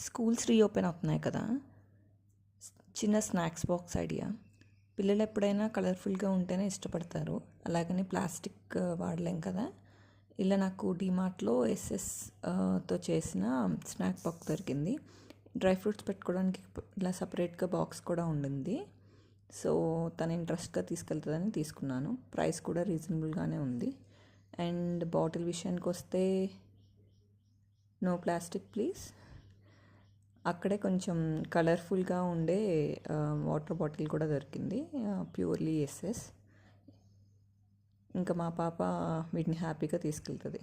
Schools reopen అవుతున్నాయి కదా. చిన్న స్నాక్స్ బాక్స్ ఐడియా. పిల్లలు ఎప్పుడైనా కలర్ఫుల్గా ఉంటేనే ఇష్టపడతారు, అలాగని ప్లాస్టిక్ వాడలేం కదా. ఇలా నాకు డీమార్ట్లో తో చేసిన స్నాక్ బాక్స్ దొరికింది. డ్రై ఫ్రూట్స్ పెట్టుకోవడానికి ఇలా సపరేట్గా బాక్స్ కూడా ఉండింది. సో తను ఇంట్రెస్ట్గా తీసుకెళ్తుందని తీసుకున్నాను. ప్రైస్ కూడా రీజనబుల్గానే ఉంది. అండ్ బాటిల్ విషయానికి వస్తే నో ప్లాస్టిక్ ప్లీజ్. అక్కడే కొంచెం కలర్ఫుల్గా ఉండే వాటర్ బాటిల్ కూడా దొరికింది, ప్యూర్లీ ఎస్ఎస్. ఇంకా మా పాప వీటిని హ్యాపీగా తీసుకెళ్తుంది.